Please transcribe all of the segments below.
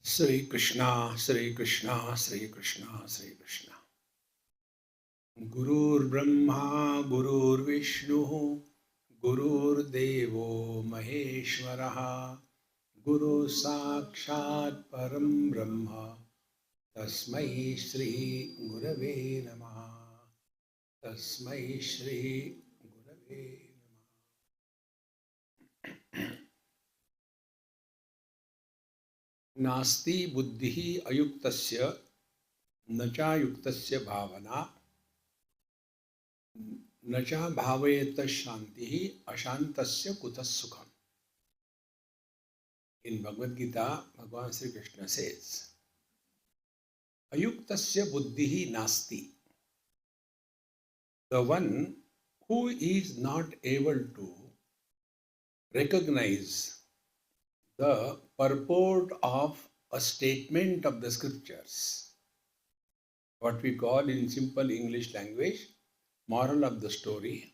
Sri Krishna, Sri Krishna, Sri Krishna, Sri Krishna. Gurur Brahma, Gurur Vishnu, Gurur Devo Maheshwaraha, Guru Sakshat Param Brahma, Tasmai Shri Gurave Namaha, Tasmai Shri Gurave नास्ति बुद्धिः अयुक्तस्य न चायुक्तस्य भावना न च भावयेत शांति अशांतस्य कुतः सुखम. In Bhagavad Gita, Bhagavan Sri Krishna says, Ayuktasya buddhihi nasti. The one who is not able to recognize the purport of a statement of the scriptures, what we call in simple English language, moral of the story,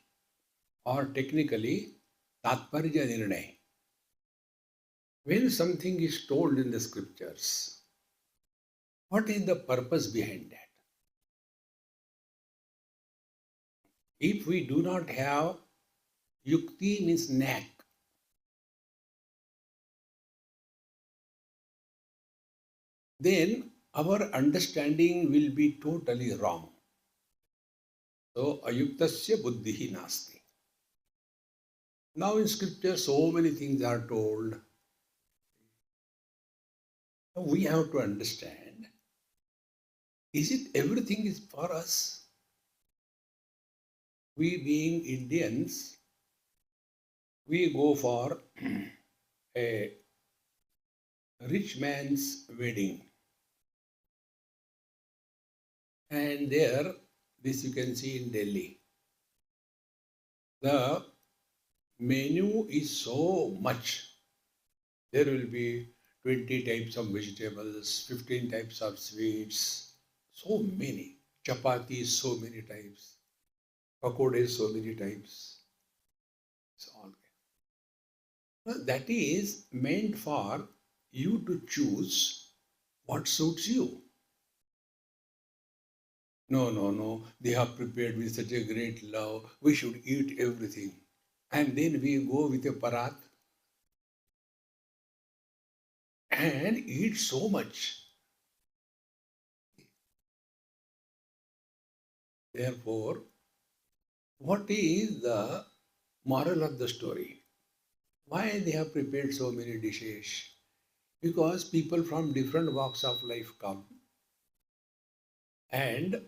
or technically, Tatparya Nirnay. When something is told in the scriptures, what is the purpose behind that? If we do not have yukti means knack, then our understanding will be totally wrong. So ayuktasya buddhihi nasti. Now in scripture so many things are told. We have to understand, is it everything is for us? We being Indians, we go for a rich man's wedding. And there, this you can see in Delhi. The menu is so much. There will be 20 types of vegetables, 15 types of sweets, so many. Chapatis, so many types. Pakodes, so many types. It's all. Now, that is meant for you to choose what suits you. No. They have prepared with such a great love. We should eat everything. And then we go with a parat and eat so much. Therefore, what is the moral of the story? Why they have prepared so many dishes? Because people from different walks of life come and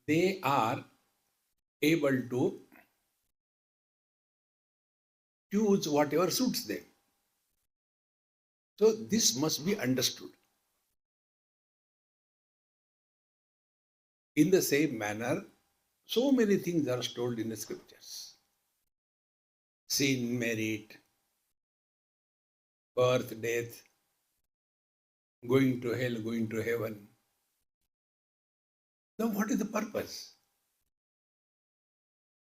they are able to choose whatever suits them. So this must be understood. In the same manner, so many things are told in the scriptures. Sin, merit, birth, death, going to hell, going to heaven. Now what is the purpose?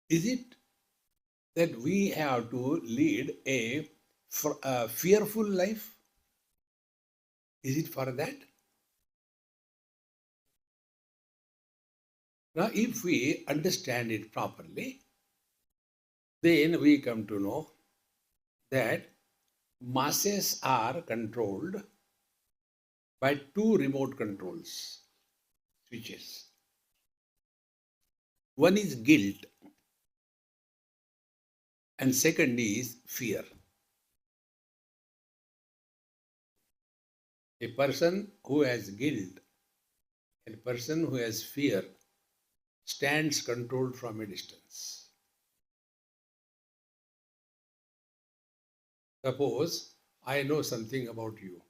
Is it that we have to lead a fearful life? Is it for that? Now, if we understand it properly, then we come to know that masses are controlled by two remote controls, switches. One is guilt, and second is fear. A person who has guilt and a person who has fear stands controlled from a distance. Suppose I know something about you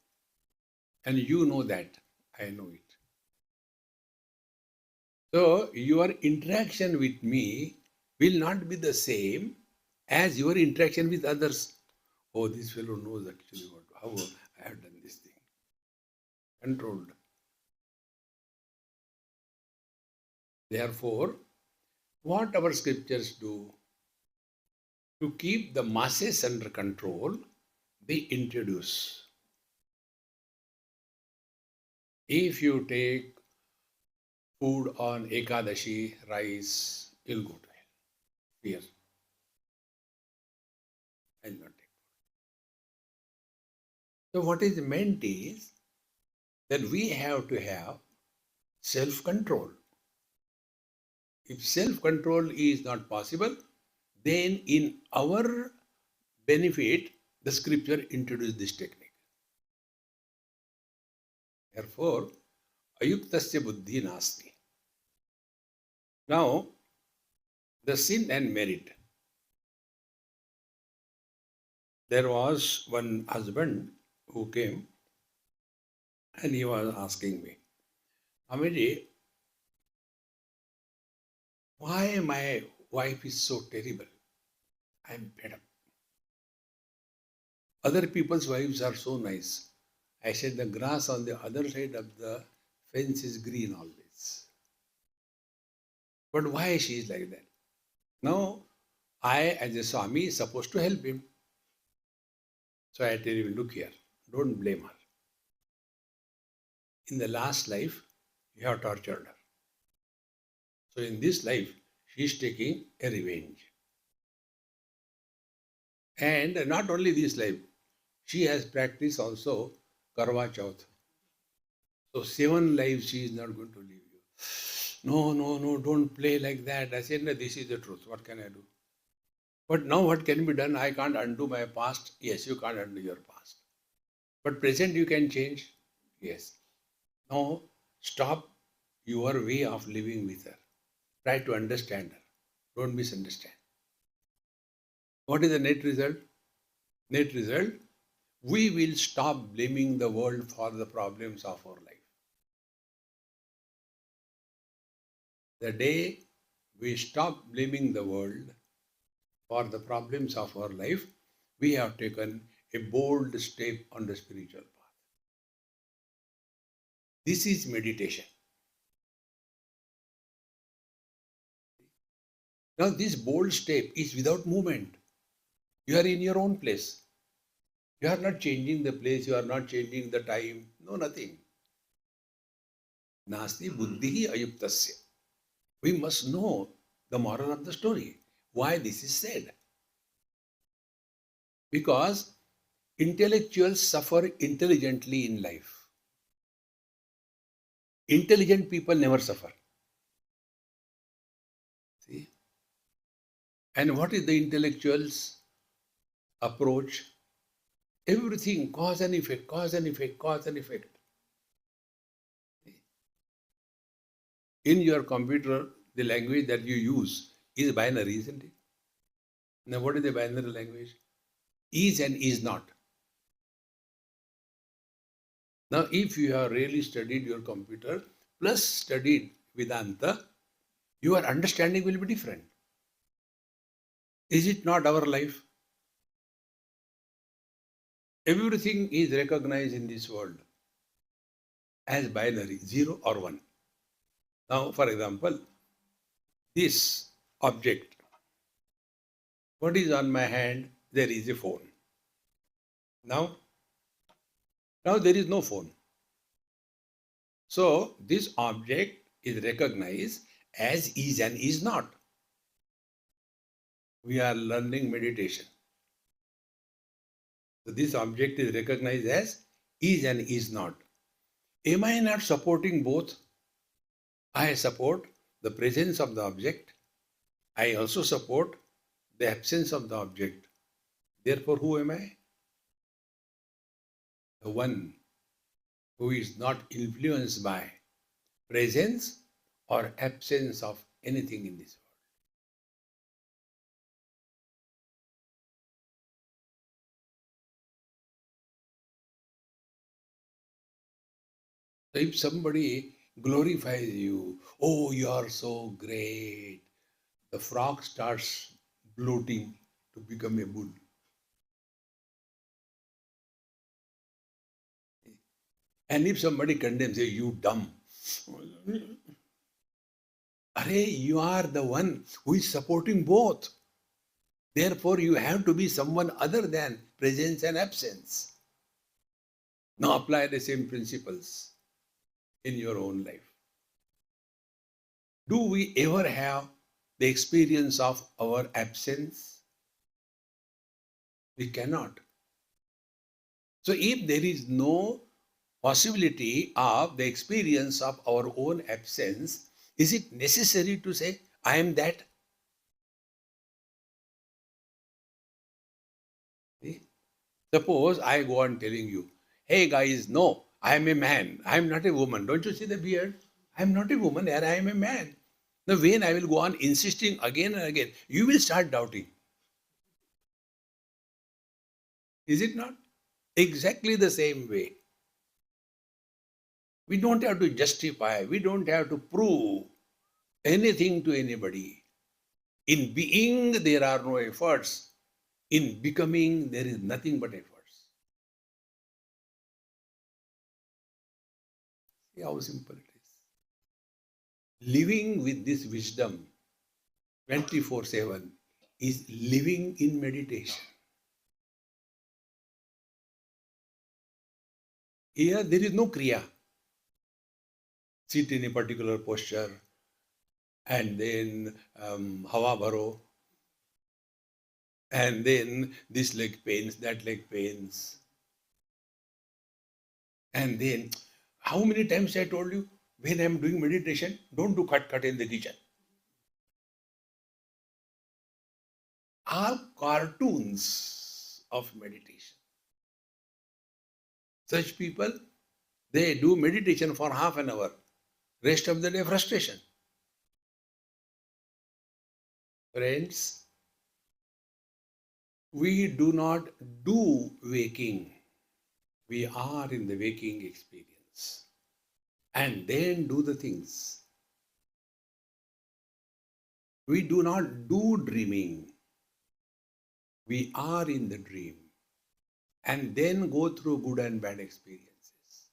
and you know that I know it. So your interaction with me will not be the same as your interaction with others. Oh, this fellow knows actually how I have done this thing. Controlled. Therefore, what our scriptures do to keep the masses under control, they introduce If you take food on Ekadashi, rice, you'll go to hell. Fear. I'll not take. So what is meant is that we have to have self-control. If self-control is not possible, then in our benefit, the scripture introduced this technique. Therefore, ayuktasya buddhi nasti. Now, the sin and merit. There was one husband who came and he was asking me, Swamiji, why my wife is so terrible? I'm fed up. Other people's wives are so nice. I said the grass on the other side of the fence is green always. But why she is like that? Now, I as a Swami is supposed to help him. So I tell him, look here, don't blame her. In the last life, you have tortured her. So in this life, she is taking a revenge. And not only this life, she has practiced also Karwa Chauth. So 7 lives she is not going to leave you. No, don't play like that. I said, no, this is the truth. What can I do? But now what can be done? I can't undo my past. Yes, you can't undo your past. But present you can change. Yes. Now stop your way of living with her. Try to understand her. Don't misunderstand. What is the net result? Net result, we will stop blaming the world for the problems of our life. The day we stop blaming the world for the problems of our life, we have taken a bold step on the spiritual path. This is meditation. Now, this bold step is without movement. You are in your own place. You are not changing the place, you are not changing the time, no, nothing. Nasti buddhi ayuktasya. We must know the moral of the story, why this is said. Because intellectuals suffer intelligently in life. Intelligent people never suffer. See? And what is the intellectual's approach? Everything, cause and effect, cause and effect, cause and effect. In your computer, the language that you use is binary, isn't it? Now, what is the binary language? Is and is not. Now, if you have really studied your computer plus studied Vedanta, your understanding will be different. Is it not our life? Everything is recognized in this world as binary, 0 or 1. Now, for example, this object, what is on my hand? There is a phone. Now there is no phone. So, this object is recognized as is and is not. We are learning meditation. So, this object is recognized as is and is not. Am I not supporting both? I support the presence of the object. I also support the absence of the object. Therefore, who am I? The one who is not influenced by presence or absence of anything in this world. So if somebody glorifies you, oh, you are so great, the frog starts bloating to become a bull. And if somebody condemns you, you dumb. Arey, you are the one who is supporting both. Therefore, you have to be someone other than presence and absence. Now apply the same principles. in your own life. Do we ever have the experience of our absence? We cannot. So, if there is no possibility of the experience of our own absence, is it necessary to say, I am that? See? Suppose I go on telling you, hey guys, no, I am a man, I am not a woman. Don't you see the beard? I am not a woman, and I am a man. Now, when I will go on insisting again and again, you will start doubting. Is it not? Exactly the same way. We don't have to justify, we don't have to prove anything to anybody. In being, there are no efforts. In becoming, there is nothing but efforts. See how simple it is. Living with this wisdom 24/7 is living in meditation. Here, there is no kriya. Sit in a particular posture and then hawa bharo, and then this leg pains, that leg pains. And then, how many times I told you, when I am doing meditation, don't do cut in the kitchen. Are cartoons of meditation. Such people, they do meditation for half an hour, rest of the day frustration. Friends, we do not do waking. We are in the waking experience. And then do the things. We do not do dreaming. We are in the dream. And then go through good and bad experiences.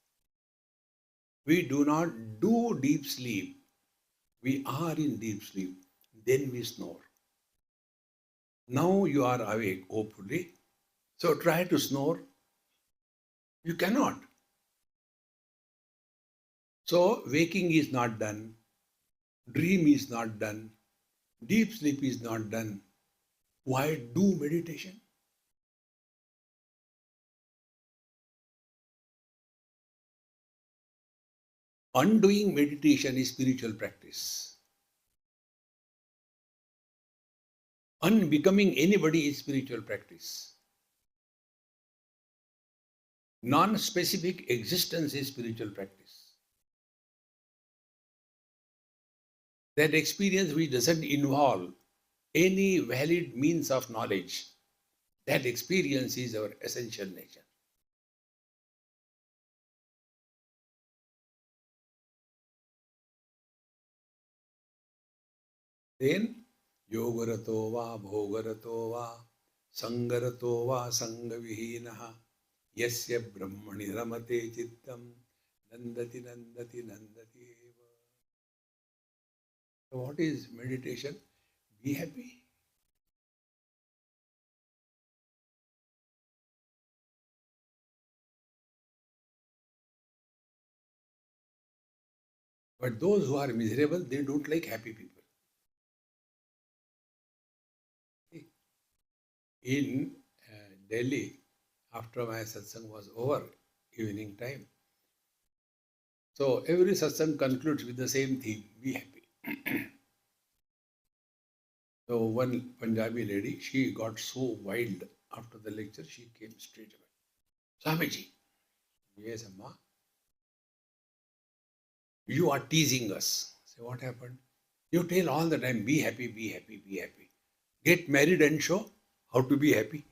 We do not do deep sleep. We are in deep sleep. Then we snore. Now you are awake, hopefully. So try to snore. You cannot. So waking is not done. Dream is not done. Deep sleep is not done. Why do meditation? Undoing meditation is spiritual practice. Unbecoming anybody is spiritual practice. Non-specific existence is spiritual practice. That experience which doesn't involve any valid means of knowledge, that experience is our essential nature. Then, yogarato va bhogarato va sangarato va sangavihinaha yasya brahmani ramate chittam nandati nandati nandati eva. So what is meditation? Be happy. But those who are miserable, they don't like happy people. In Delhi, after my satsang was over, evening time, so every satsang concludes with the same theme, be happy. So one Punjabi lady, she got so wild after the lecture, she came straight away. Swamiji, yes, Amma, you are teasing us. So what happened? You tell all the time, be happy, be happy, be happy. Get married and show how to be happy.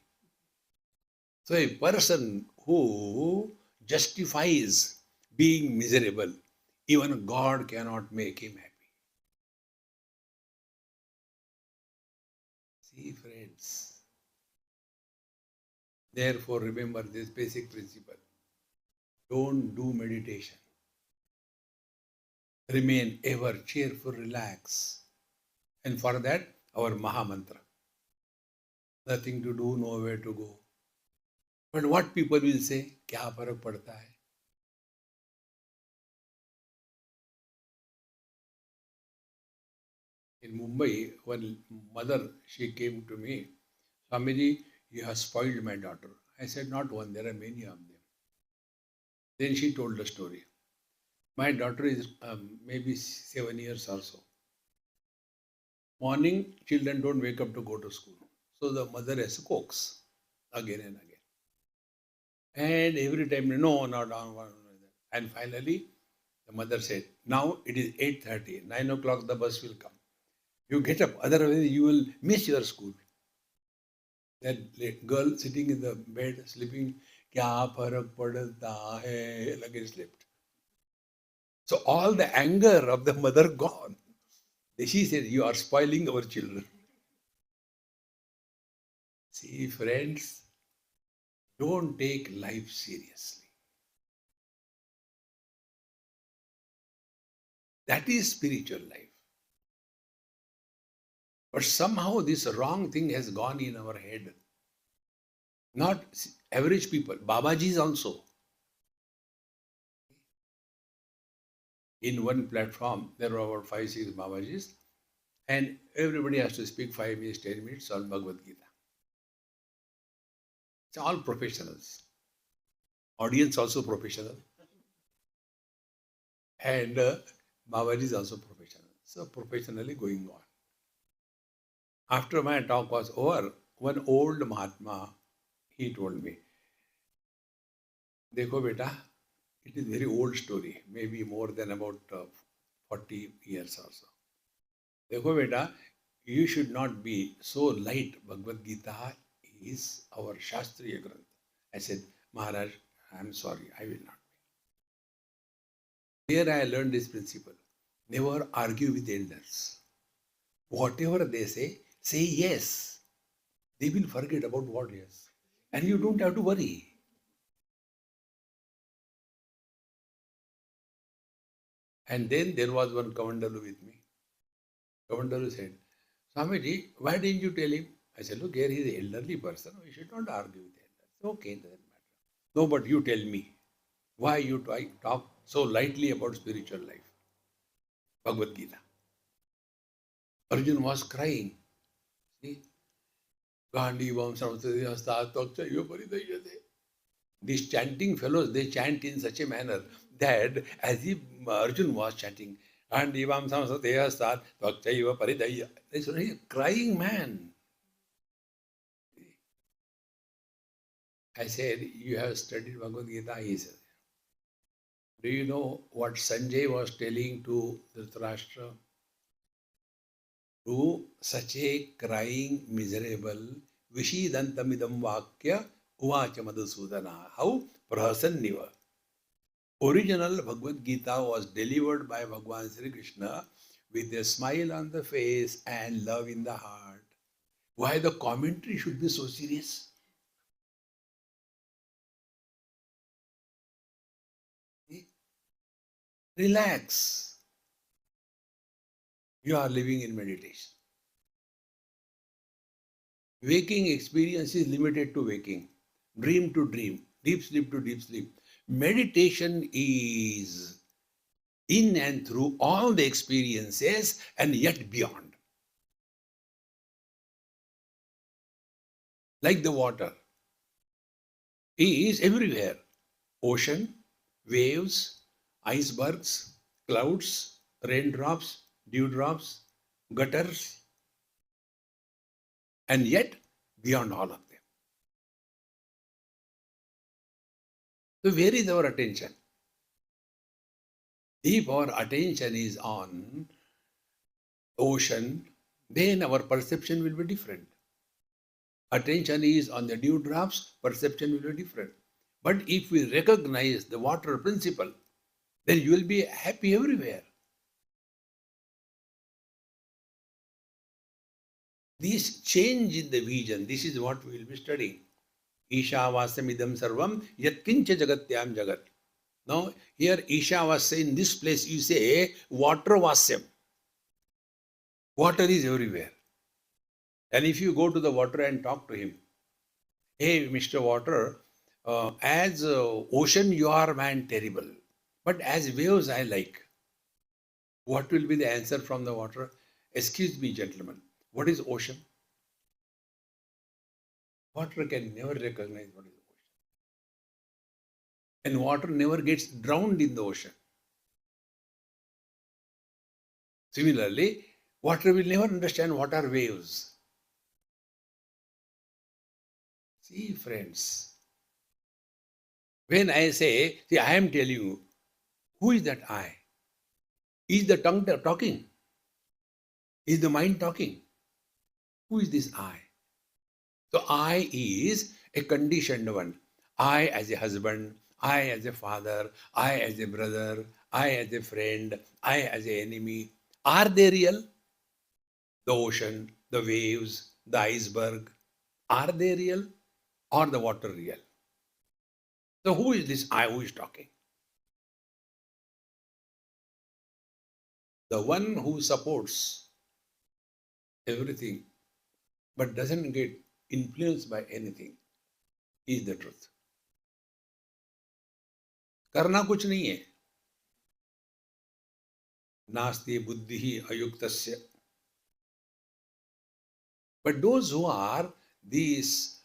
So a person who justifies being miserable, even God cannot make him happy. See, friends. Therefore, remember this basic principle. Don't do meditation. Remain ever cheerful, relax. And for that, our Maha Mantra. Nothing to do, nowhere to go. But what people will say, क्या फर्क पड़ता है? In Mumbai, one mother, she came to me, Swamiji, you have spoiled my daughter. I said, not one, there are many of them. Then she told the story. My daughter is maybe 7 years or so. Morning, children don't wake up to go to school. So the mother has to coax again and again. And every time, no, not on one. And finally, the mother said, now it is 8:30, 9 o'clock the bus will come. You get up, otherwise you will miss your school. That girl sitting in the bed, sleeping, kya farak padta hai, like slept. So all the anger of the mother gone. She said, you are spoiling our children. See, friends, don't take life seriously. That is spiritual life. But somehow this wrong thing has gone in our head. Not average people, Babajis also. In one platform, there were about 5, 6 Babajis, and everybody has to speak 5 minutes, 10 minutes on Bhagavad Gita. It's all professionals. Audience also professional. And Babaji is also professional. So professionally going on. After my talk was over, one old Mahatma, he told me, Dekho beta, it is very old story, maybe more than about 40 years or so. Dekho beta, you should not be so light. Bhagavad Gita is our Shastriya Granth. I said, Maharaj, I am sorry, I will not be. Here I learned this principle. Never argue with elders. Whatever they say yes. They will forget about what yes. And you don't have to worry. And then there was one Kamandalu with me. Kamandalu said, Swamiji, why didn't you tell him? I said, look, here he is an elderly person. We should not argue with elders. Okay, it doesn't matter. No, but you tell me. Why you talk so lightly about spiritual life? Bhagavad Gita. Arjun was crying. See? These chanting fellows, they chant in such a manner that as if Arjun was chanting. He's a crying man. I said, you have studied Bhagavad Gita? He said, do you know what Sanjay was telling to Dhritarashtra? To such a crying, miserable, Vishidantamidam Vakya Uvacha Madhusudana. How? Prahasanniva. Original Bhagavad Gita was delivered by Bhagwan Sri Krishna with a smile on the face and love in the heart. Why the commentary should be so serious? Relax. You are living in meditation. Waking experience is limited to waking, dream to dream, deep sleep to deep sleep. Meditation is in and through all the experiences and yet beyond. Like the water. He is everywhere. Ocean, waves, icebergs, clouds, raindrops, dewdrops, gutters, and yet beyond all of them. So where is our attention? If our attention is on ocean, then our perception will be different. Attention is on the dewdrops, perception will be different. But if we recognize the water principle, then you will be happy everywhere. This change in the vision, this is what we will be studying. Isha vasamidam sarvam yatkincha jagatyam jagat. Now, here Isha was saying, in this place you say water vasyam. Water is everywhere. And if you go to the water and talk to him, hey, Mr. Water, as ocean you are man terrible, but as waves I like. What will be the answer from the water? Excuse me, gentlemen. What is ocean? Water can never recognize what is ocean. And water never gets drowned in the ocean. Similarly, water will never understand what are waves. See, friends, when I say, see, I am telling you, who is that I? Is the tongue talking? Is the mind talking? Who is this I? So I is a conditioned one. I as a husband, I as a father, I as a brother, I as a friend, I as an enemy. Are they real? The ocean, the waves, the iceberg, are they real or the water real? So who is this I who is talking? The one who supports everything but doesn't get influenced by anything is the truth. करना कुछ नहीं है. नास्ति बुद्धि अयुक्तस्य. But those who are these,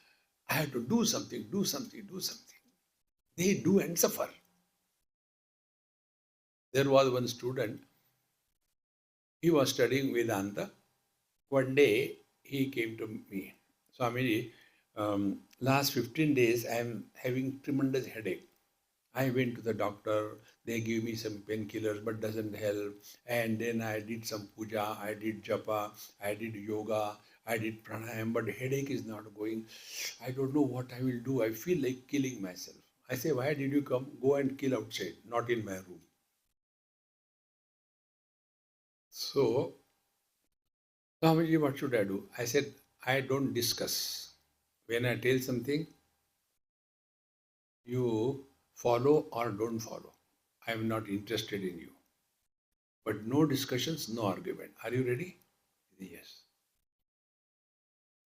I have to do something, do something, do something. They do and suffer. There was one student, he was studying Vedanta. One day he came to me, Swamiji, last 15 days I am having tremendous headache. I went to the doctor, they gave me some painkillers but doesn't help. And then I did some puja, I did japa, I did yoga, I did pranayam, but headache is not going. I don't know what I will do. I feel like killing myself. I say, why did you come? Go and kill outside, not in my room. So, Swamiji, what should I do? I said, I don't discuss. When I tell something, you follow or don't follow. I am not interested in you. But no discussions, no argument. Are you ready? Yes.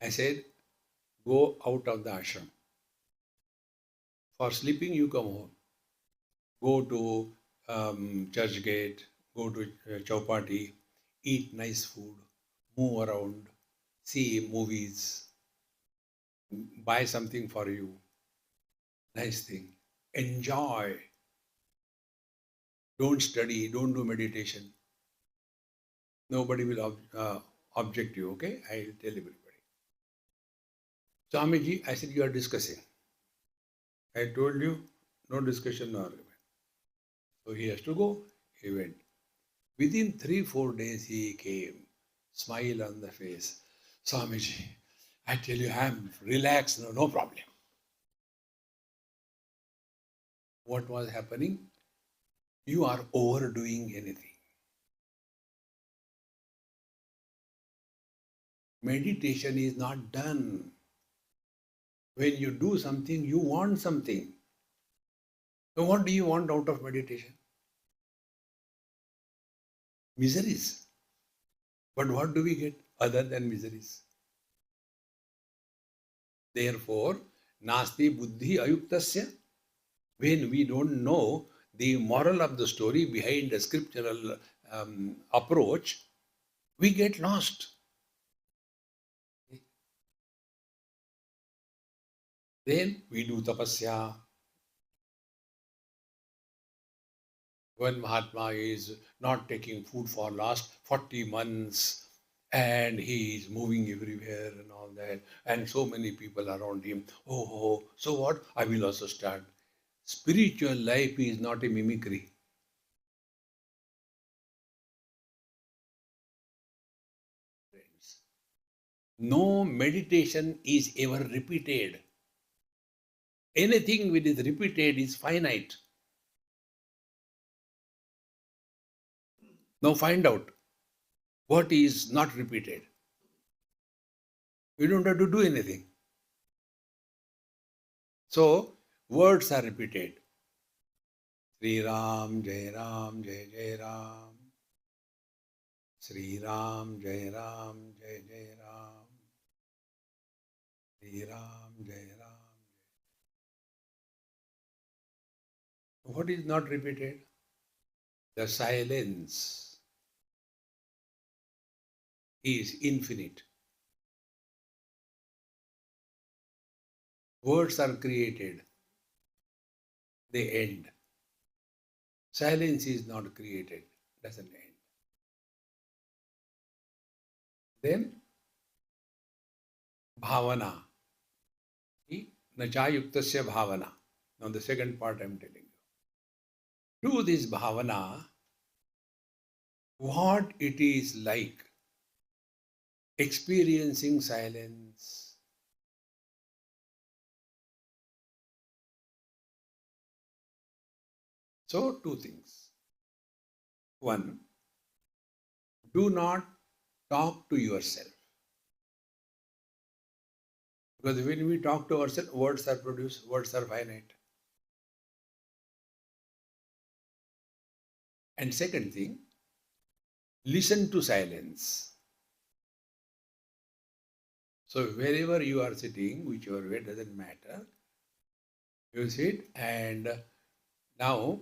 I said, go out of the ashram. For sleeping, you come home. Go to church gate, go to Chowpatty, eat nice food, move around, see movies, buy something for you. Nice thing. Enjoy. Don't study, don't do meditation. Nobody will object you, okay? I'll tell everybody. Swamiji, I said, you are discussing. I told you, no discussion, no argument. So he has to go. He went. Within 3-4 days, he came, smile on the face. Swamiji, I tell you, I am relaxed, no problem. What was happening? You are overdoing anything. Meditation is not done. When you do something, you want something. So what do you want out of meditation? Miseries. But what do we get other than miseries? Therefore, nasti buddhi ayuktasya. When we don't know the moral of the story behind the scriptural approach, we get lost. Then we do tapasya. When Mahatma is not taking food for last 40 months and he is moving everywhere and all that, and so many people around him, so what? I will also start. Spiritual life is not a mimicry. Friends, no meditation is ever repeated. Anything which is repeated is finite. Now find out what is not repeated. You don't have to do anything. So words are repeated. Sri Ram, Jai Ram, Jai Jai Ram. Sri Ram, Jai Ram, Jai Jai Ram. Sri Ram, Jai Ram. What is not repeated? The silence. is infinite. Words are created, they end. Silence is not created, doesn't end. Then bhavana. Nachayuktasya bhavana. Now the second part I am telling you. Through this bhavana, what it is like experiencing silence. So, two things. One, do not talk to yourself. Because when we talk to ourselves, words are produced, words are finite. And second thing, listen to silence. So wherever you are sitting, whichever way, doesn't matter, you sit and now,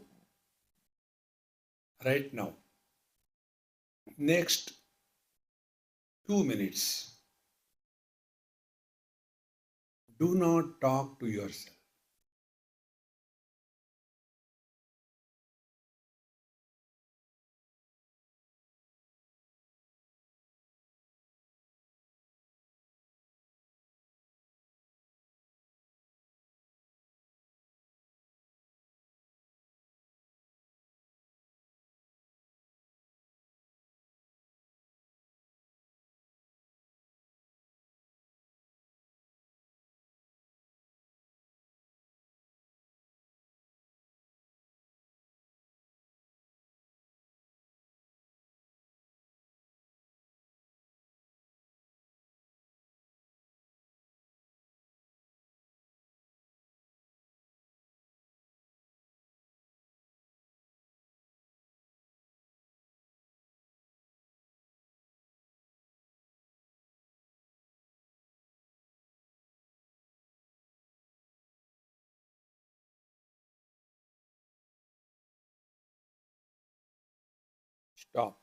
right now, next 2 minutes, do not talk to yourself. Stop.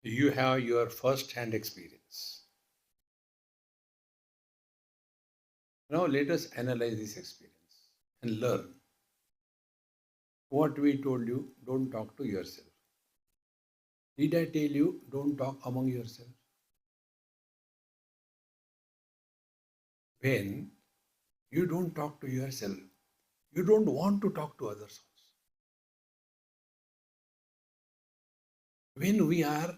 You have your first hand experience. Now let us analyze this experience and learn. What we told you, don't talk to yourself. Did I tell you, don't talk among yourself? When you don't talk to yourself, you don't want to talk to others also. When we are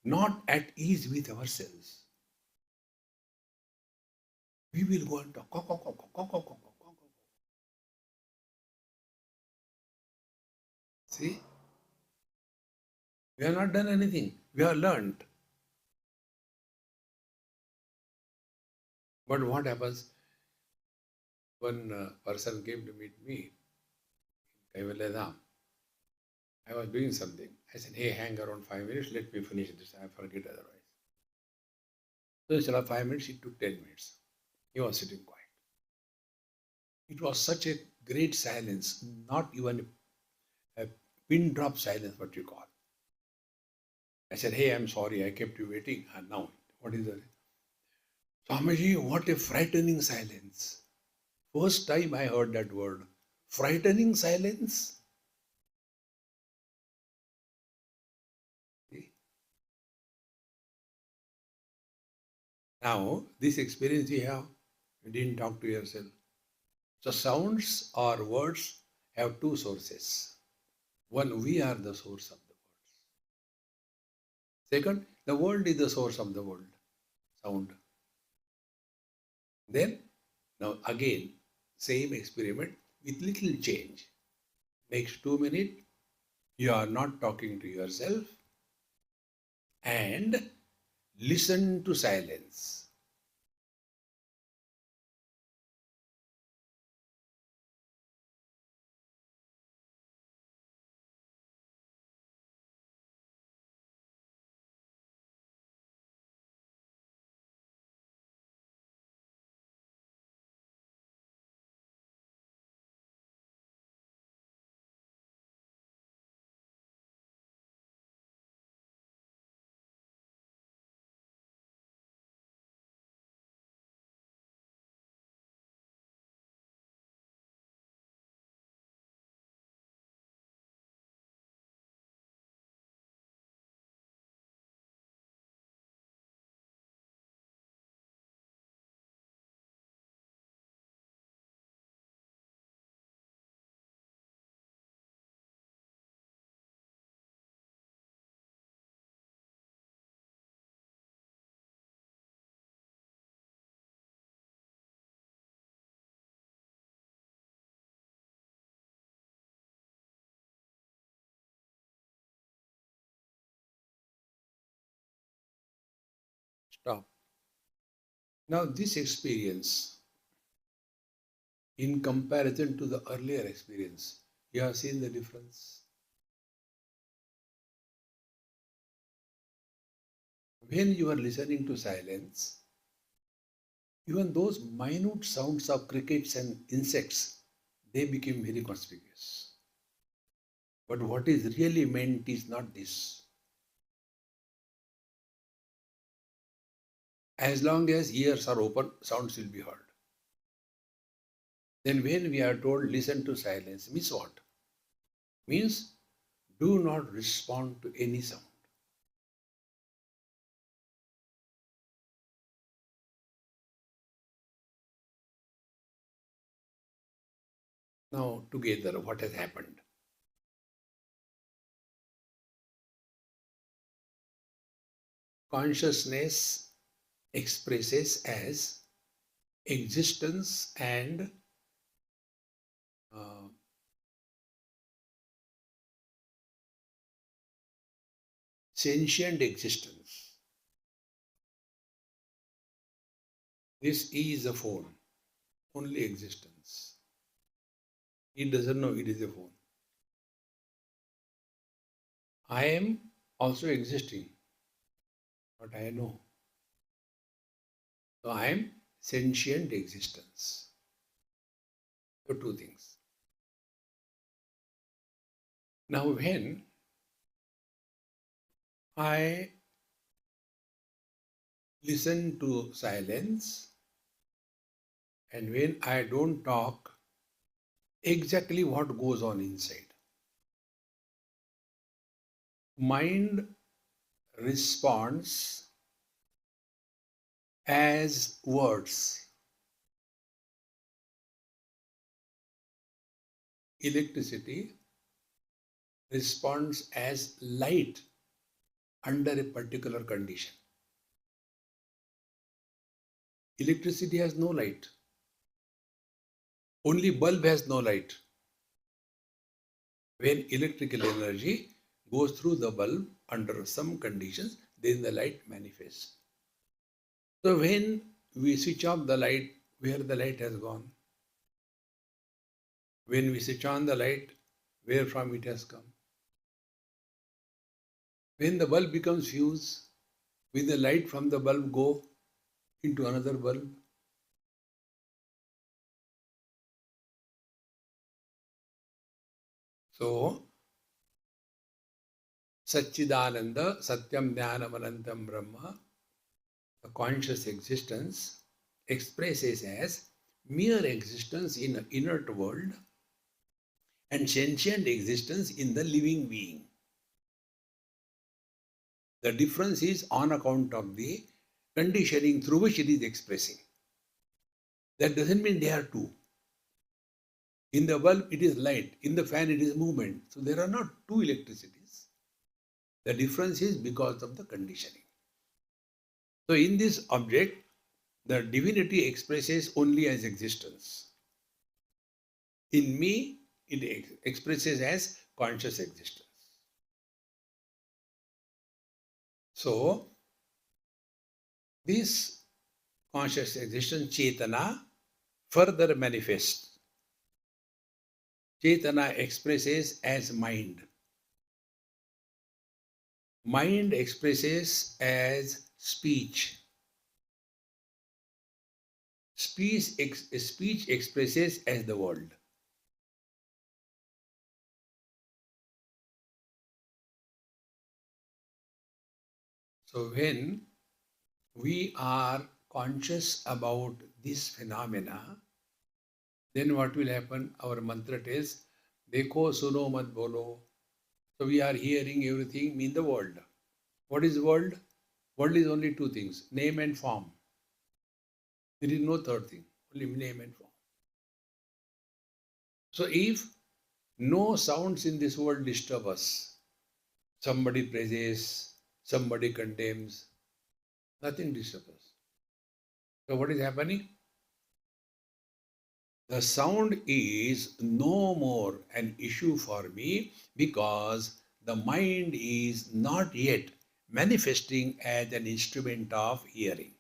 not at ease with ourselves, we will go and talk. See, we have not done anything. We have learned. But what happens? One person came to meet me in Kaivalya Dham. I was doing something. I said, hey, hang around 5 minutes, let me finish this. I forget otherwise. So instead of 5 minutes, it took 10 minutes. He was sitting quiet. It was such a great silence, not even a pin drop silence, what you call. I said, hey, I'm sorry, I kept you waiting. And now, what is that? Swamiji, what a frightening silence. First time I heard that word. Frightening silence. Now, this experience you have, you didn't talk to yourself. So, sounds or words have two sources. One, we are the source of the words. Second, the world is the source of the world. Sound. Then, now again, same experiment with little change. Next 2 minutes, you are not talking to yourself and listen to silence. Stop. Now, this experience, in comparison to the earlier experience, you have seen the difference. When you are listening to silence, even those minute sounds of crickets and insects, they became very conspicuous. But what is really meant is not this. As long as ears are open, sounds will be heard. Then when we are told listen to silence, means what? Means do not respond to any sound. Now together, what has happened? Consciousness expresses as existence and uh, sentient existence. This is a phone, only existence. It doesn't know it is a phone. I am also existing, but I know. So I am sentient existence. So two things. Now when I listen to silence and when I don't talk, exactly what goes on inside? Mind responds as words. Electricity responds as light under a particular condition. Electricity has no light. Only bulb has no light. When electrical energy goes through the bulb under some conditions, then the light manifests. So when we switch off the light, where the light has gone? When we switch on the light, where from it has come? When the bulb becomes fused, will the light from the bulb go into another bulb? So, Satchidananda, Satyam Jnanam Anantam Brahma, the conscious existence expresses as mere existence in an inert world and sentient existence in the living being. The difference is on account of the conditioning through which it is expressing. That doesn't mean they are two. In the bulb, it is light. In the fan, it is movement. So there are not two electricities. The difference is because of the conditioning. So in this object, the divinity expresses only as existence. In me, it expresses as conscious existence. So, this conscious existence, Chetana, further manifests. Chetana expresses as mind. Mind expresses as speech. Speech expresses as the world. So when we are conscious about this phenomena, then what will happen? Our mantra tells, Dekho suno mat bolo. So we are hearing everything in the world. What is world? World is only two things, name and form. There is no third thing, only name and form. So if no sounds in this world disturb us, somebody praises, somebody condemns, nothing disturbs us. So what is happening? The sound is no more an issue for me because the mind is not yet manifesting as an instrument of hearing.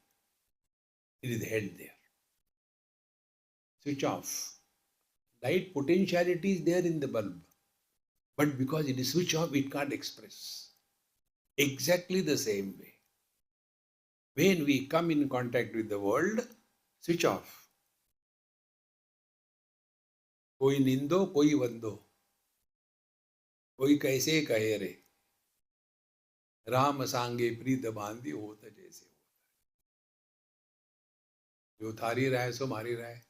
It is the head there. Switch off. Light potentiality is there in the bulb, but because it is switch off, it can't express. Exactly the same way. When we come in contact with the world, switch off. कोई निंदो कोई वंदो, कोई कैसे कहे रे, राम सांगे प्रीत बांधी होत जैसे हो, जो थारी राय सो मारी राय.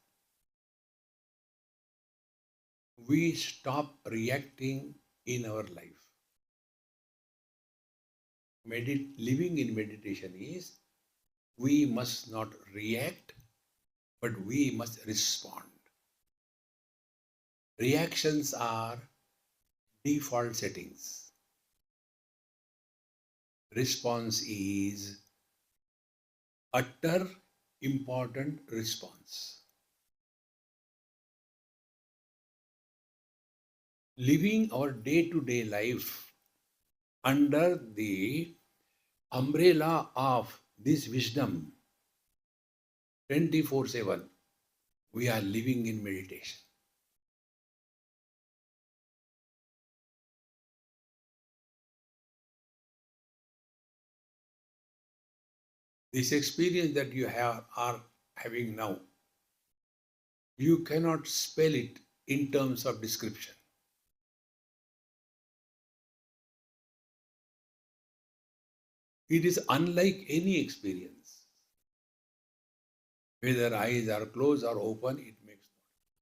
We stop reacting in our life. Living in meditation is we must not react, but we must respond. Reactions are default settings. Response is utter important response. Living our day-to-day life under the umbrella of this wisdom 24/7, we are living in meditation. This experience that you are having now, you cannot spell it in terms of description. It is unlike any experience. Whether eyes are closed or open, it makes no difference.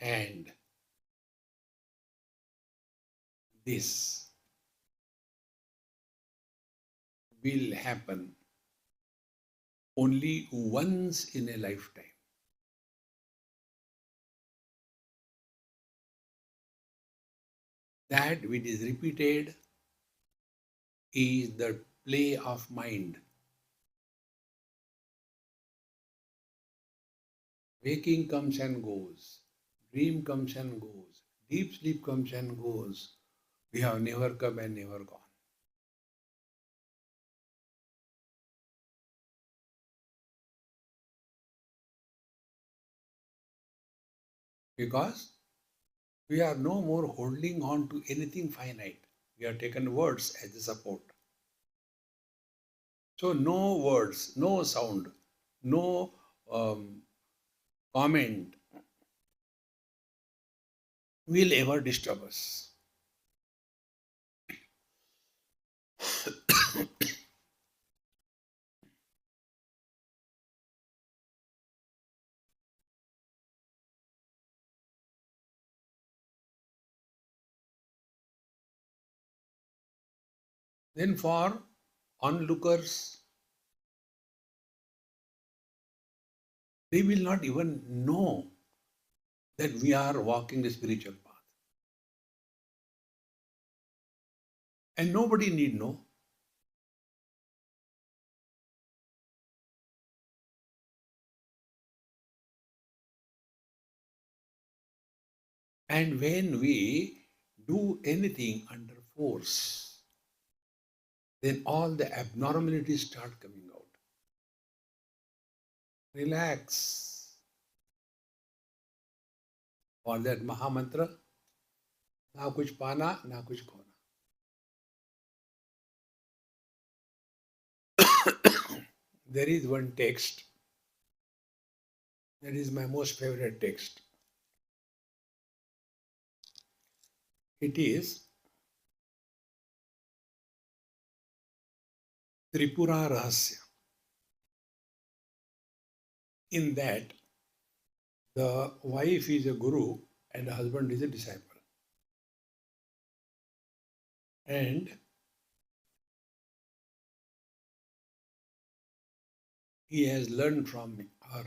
And this will happen only once in a lifetime. That which is repeated is the play of mind. Waking comes and goes, dream comes and goes, deep sleep comes and goes. We have never come and never gone. Because we are no more holding on to anything finite. We have taken words as a support. So no words, no sound, no comment will ever disturb us. Then for onlookers, they will not even know that we are walking the spiritual path. And nobody need know. And when we do anything under force, then all the abnormalities start coming out. Relax. For that Mahamantra, na kuch pana, na kuch khona. There is one text that is my most favorite text. It is Tripura Rahasya. In that, the wife is a guru and the husband is a disciple. And he has learned from her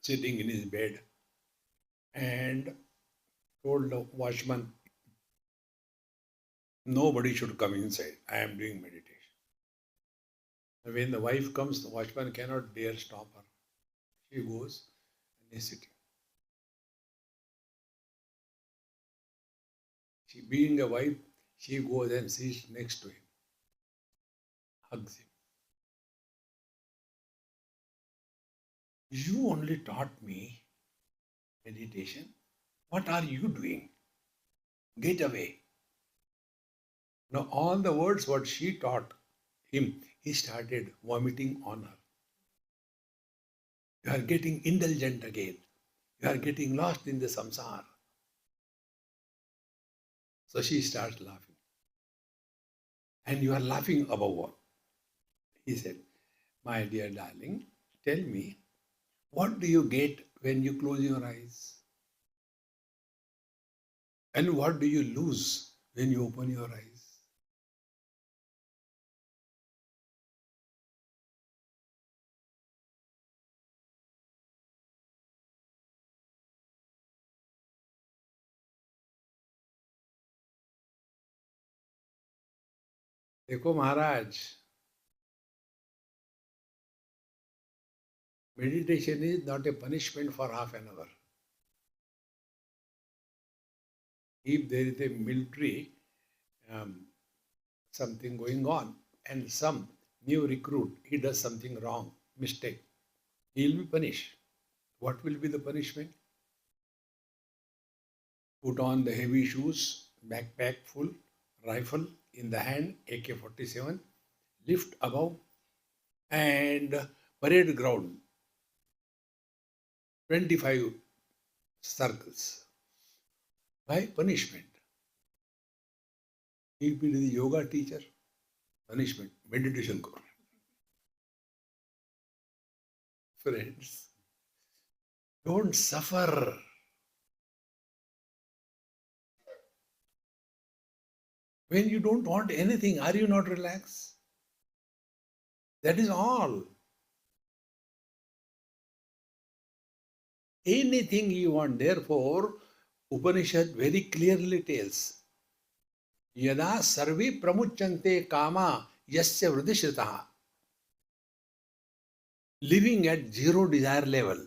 sitting in his bed and told the watchman, nobody should come inside. I am doing meditation. When the wife comes, the watchman cannot dare stop her. She goes and is sitting. She, being a wife, she goes and sits next to him, hugs him. You only taught me meditation. What are you doing? Get away. Now, all the words what she taught him, he started vomiting on her. You are getting indulgent again. You are getting lost in the samsara. So she starts laughing. And you are laughing above all. He said, my dear darling, tell me, what do you get when you close your eyes? And what do you lose when you open your eyes? देखो महाराज, meditation is not a punishment for half an hour. If there is a military something going on and some new recruit, he does something wrong, mistake, he will be punished. What will be the punishment? Put on the heavy shoes, backpack full, rifle in the hand, AK-47, lift above, and parade ground, 25 circles. By punishment. If it is a yoga teacher, punishment, meditation karo. Friends, don't suffer. When you don't want anything, are you not relaxed? That is all. Anything you want. Therefore, Upanishad very clearly tells, Yada sarve pramuchante kama yasya vridishritaha. Living at zero desire level.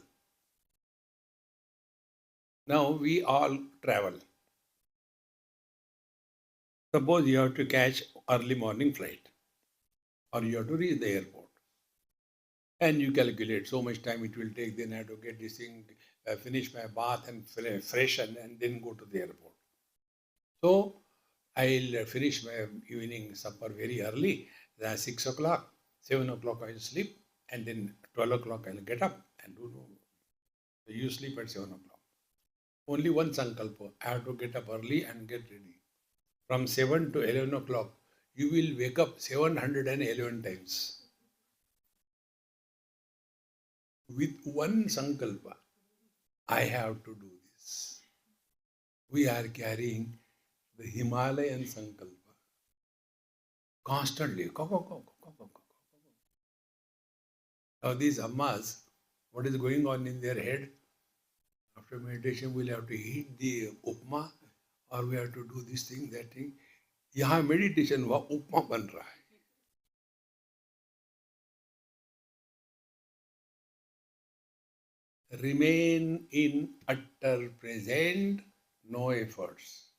Now we all travel. Suppose you have to catch early morning flight or you have to reach the airport. And you calculate so much time it will take, then I have to get this thing, finish my bath and freshen and then go to the airport. So I'll finish my evening supper very early, 6 o'clock, 7 o'clock I'll sleep, and then 12 o'clock I'll get up and do. You sleep at 7 o'clock. Only one sankalpa, I have to get up early and get ready. From 7 to 11 o'clock, you will wake up 711 times. With one sankalpa, I have to do this. We are carrying the Himalayan sankalpa constantly. Now these ammas, what is going on in their head? After meditation, we'll have to eat the upma, or we have to do this thing, that thing. यहाँ meditation हुआ, उपमा बन रहा है. Remain in utter present, no efforts.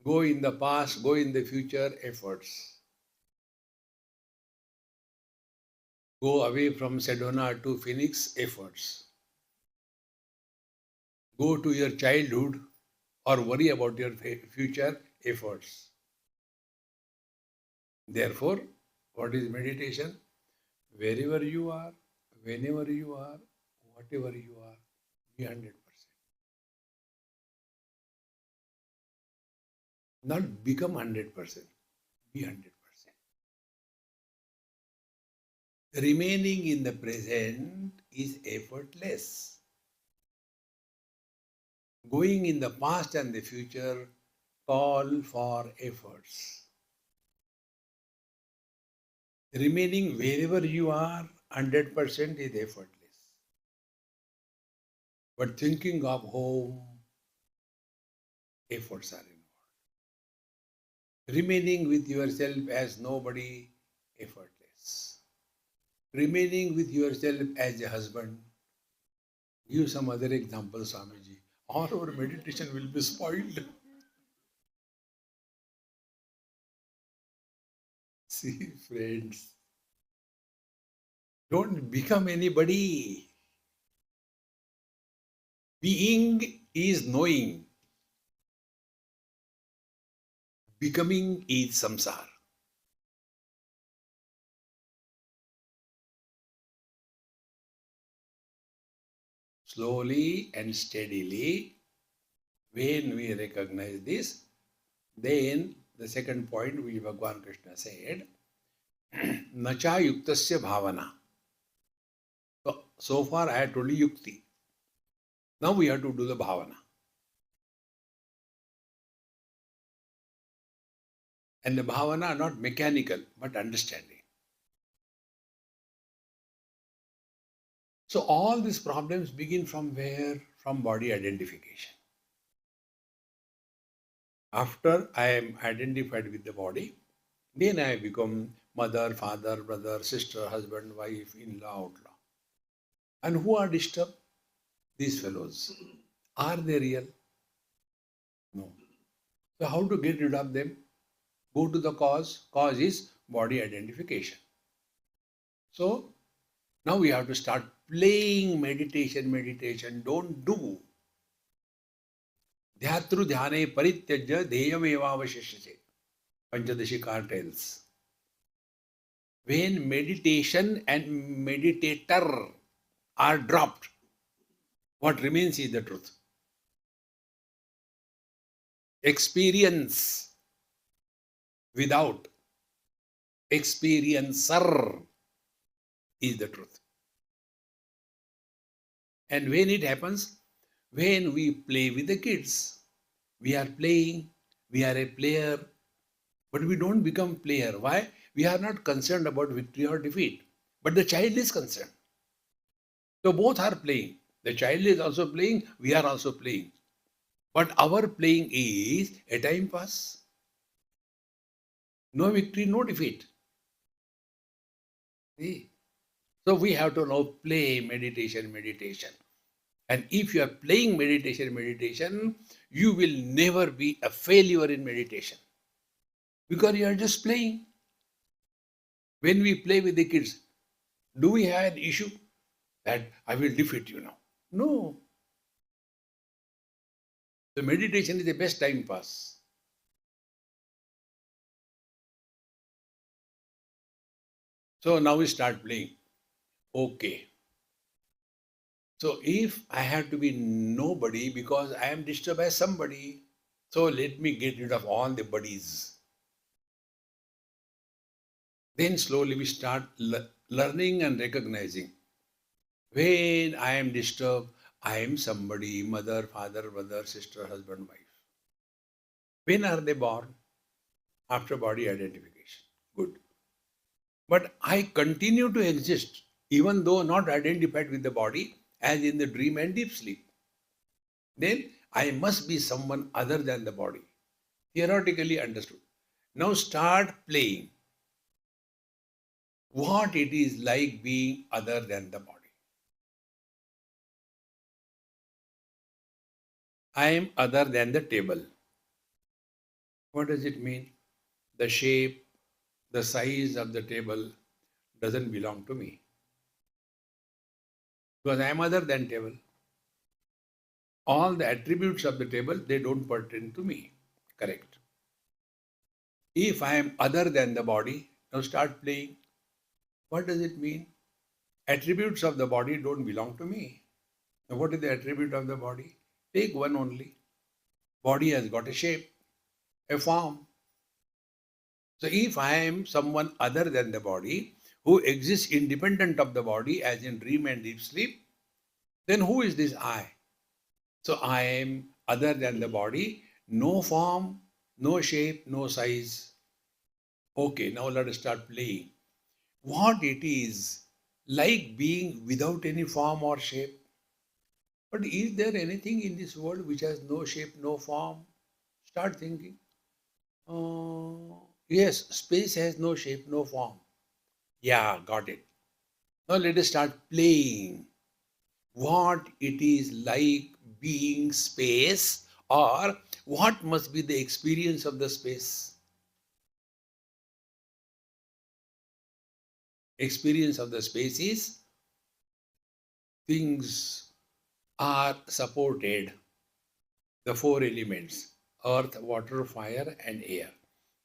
Go in the past, go in the future, efforts. Go away from Sadona to Phoenix, efforts. Go to your childhood or worry about your future, efforts. Therefore, what is meditation? Wherever you are, whenever you are, whatever you are, be 100%. Not become 100%, be 100%. Remaining in the present is effortless. Going in the past and the future call for efforts. Remaining wherever you are, 100% is effortless. But thinking of home, efforts are involved. Remaining with yourself as nobody, effortless. remaining with yourself as a husband. Give some other example, Swamiji. All our meditation will be spoiled. See, friends, don't become anybody. Being is knowing, becoming is samsara. Slowly and steadily, when we recognize this, then the second point which Bhagavan Krishna said, Nacha yuktasya bhavana. So far I had told you yukti. Now we have to do the bhavana. And the bhavana are not mechanical, but understanding. So all these problems begin from where? From body identification. After I am identified with the body, then I become mother, father, brother, sister, husband, wife, in-law, outlaw. And who are disturbed? These fellows. Are they real? No. So how to get rid of them? Go to the cause. Cause is body identification. So now we have to start playing meditation. Don't do. Dhyatru dhyane parityajya deyamevavashishyate. Panchadashikar tells. When meditation and meditator are dropped, what remains is the truth. Experience without experiencer is the truth. And when it happens, when we play with the kids, we are playing, we are a player, but we don't become player. Why? We are not concerned about victory or defeat, but the child is concerned. So both are playing. The child is also playing, we are also playing. But our playing is a time pass. No victory, no defeat. See? So we have to now play meditation. And if you are playing meditation, you will never be a failure in meditation. Because you are just playing. When we play with the kids, do we have an issue that I will defeat you now? No. The meditation is the best time pass. So now we start playing. Okay. So if I have to be nobody because I am disturbed by somebody, so let me get rid of all the buddies. Then slowly we start learning and recognizing. When I am disturbed, I am somebody, mother, father, brother, sister, husband, wife. When are they born? After body identification. Good. But I continue to exist, even though not identified with the body, as in the dream and deep sleep. Then I must be someone other than the body. Theoretically understood. Now start playing what it is like being other than the body. I am other than the table. What does it mean? The shape, the size of the table doesn't belong to me. Because I am other than table. All the attributes of the table, they don't pertain to me. Correct. If I am other than the body, now start playing. What does it mean? Attributes of the body don't belong to me. Now what is the attribute of the body? Take one only. Body has got a shape, a form. So if I am someone other than the body, who exists independent of the body as in dream and deep sleep, then who is this I? So I am other than the body, no form, no shape, no size. Okay, now let us start playing. What it is like being without any form or shape. But is there anything in this world which has no shape, no form? Start thinking. Yes, space has no shape, no form. Yeah, got it. Now let us start playing what it is like being space, or what must be the experience of the space. Experience of the space is things are supported, the four elements earth, water, fire, and air.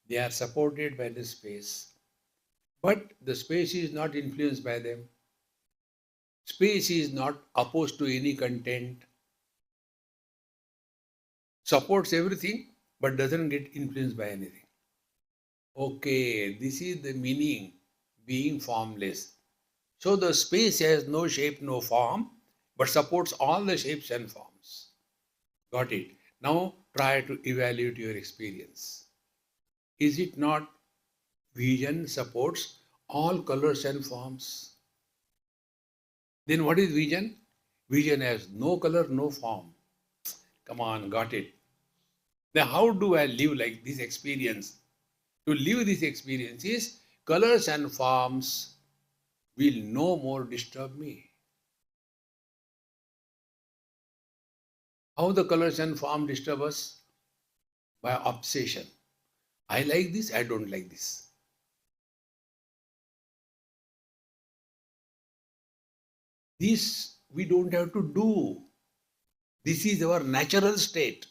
They are supported by the space, but the space is not influenced by them. Space is not opposed to any content, supports everything, but doesn't get influenced by anything. Okay, this is the meaning being formless. So the space has no shape, no form, but supports all the shapes and forms. Got it. Now try to evaluate your experience. Is it not vision supports all colors and forms? Then what is vision? Vision has no color, no form. Come on, got it. Now how do I live like this experience? To live this experience is colors and forms will no more disturb me. How the colors and form disturb us? By obsession. I like this, I don't like this. This we don't have to do. This is our natural state.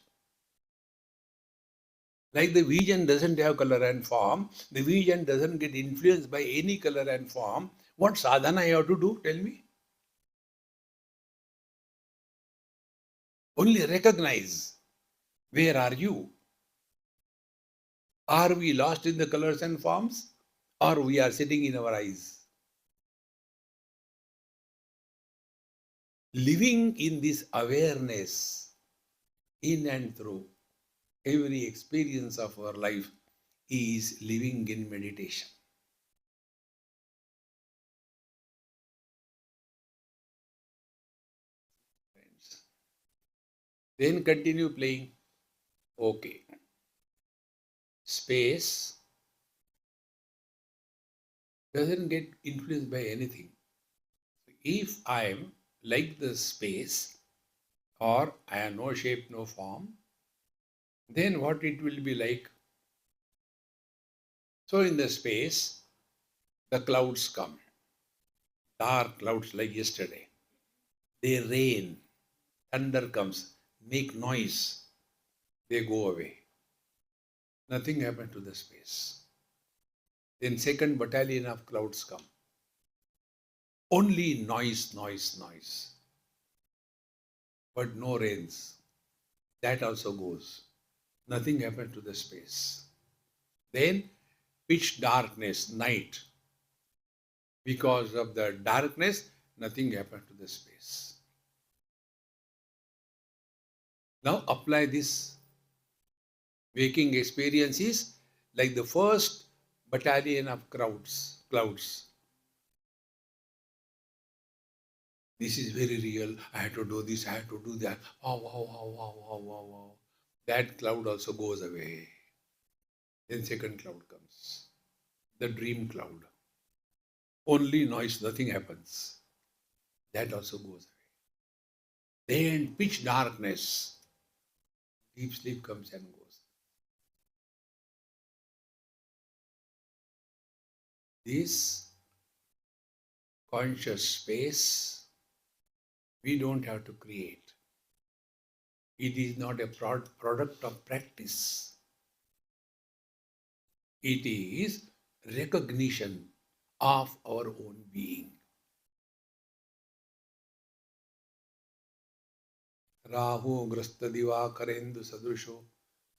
Like the vision doesn't have color and form, the vision doesn't get influenced by any color and form. What sadhana I have to do? Tell me. Only recognize. Where are you? Are we lost in the colors and forms? Or we are sitting in our eyes? Living in this awareness in and through every experience of our life is living in meditation. Friends. Then continue playing. Okay. Space doesn't get influenced by anything. If I am like the space, or I have no shape, no form, then what it will be like? So in the space, the clouds come, dark clouds like yesterday. They rain, thunder comes, make noise, they go away. Nothing happened to the space. Then second battalion of clouds come. Only noise, noise, noise. But no rains. That also goes. Nothing happened to the space. Then pitch darkness, night. Because of the darkness, nothing happened to the space. Now apply this. Waking experience is like the first battalion of clouds. This is very real. I had to do this, I had to do that. Wow, wow, wow, wow, wow, wow, wow. That cloud also goes away. Then second cloud comes. The dream cloud. Only noise, nothing happens. That also goes away. Then pitch darkness. Deep sleep comes and goes. This conscious space we don't have to create. It is not a product of practice. It is recognition of our own being. Rahu grasta divakarendu sadrusho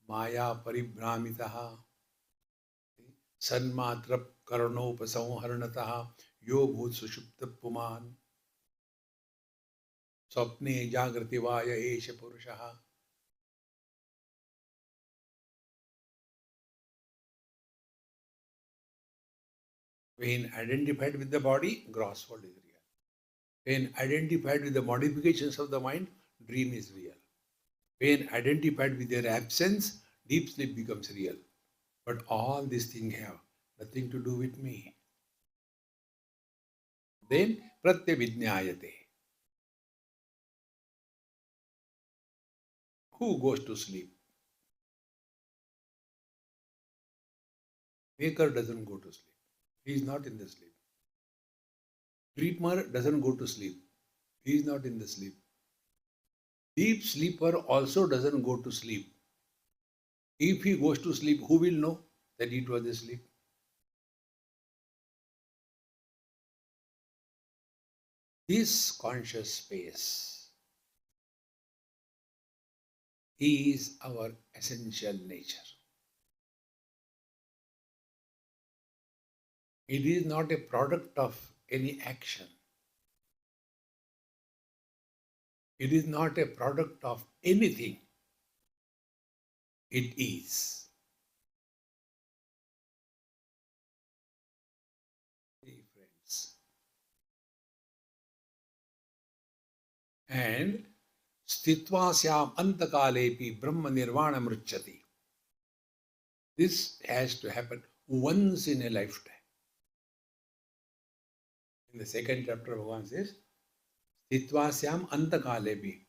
maya paribhramitah सन्मात्र करणोपसंहरणतः यो भूत सुषुप्त पुमान स्वप्ने जागृति वाय एष पुरुषः. When identified with the body, gross world is real. When identified with the modifications of the mind, dream is real. When identified with their absence, deep sleep becomes real. But all these things have nothing to do with me. Then Pratyavidnyayate. Who goes to sleep? Maker doesn't go to sleep. He is not in the sleep. Dreamer doesn't go to sleep. He is not in the sleep. Deep sleeper also doesn't go to sleep. If he goes to sleep, who will know that it was a sleep? This conscious space is our essential nature. It is not a product of any action. It is not a product of anything. It is. See, friends. And Stitvasyam antakalepi brahma nirvana mruchati. This has to happen once in a lifetime. In the second chapter, Bhagavan says, Stitvasyam antakalepi.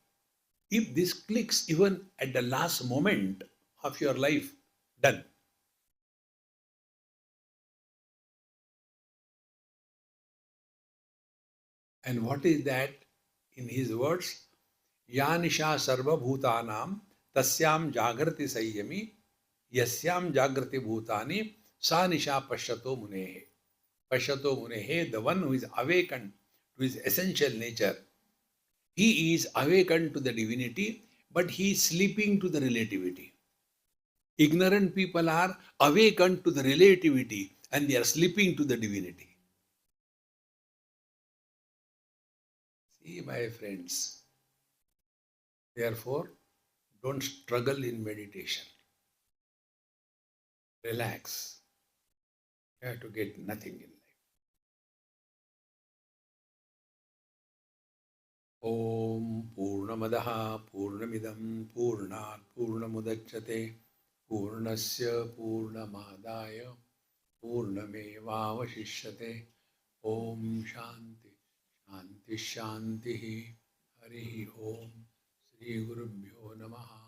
If this clicks even at the last moment of your life, done. And what is that? In his words, Yanisha sarva bhutanam tasyam jagrati sayyami yasyam jagrati bhutani sa nisha pashyato munehe. Pashyato munehe, the one who is awakened to his essential nature. He is awakened to the divinity, but he is sleeping to the relativity. Ignorant people are awakened to the relativity and they are sleeping to the divinity. See, my friends, therefore, don't struggle in meditation. Relax. You have to get nothing in life. Om Purnamadaha Purnamidam Purnat Purnamudachyate Purnasya Purnamadaya Purnamevavashishyate. Om Shanti Shanti Shanti Hari Om Sri Gurubhyo Namaha.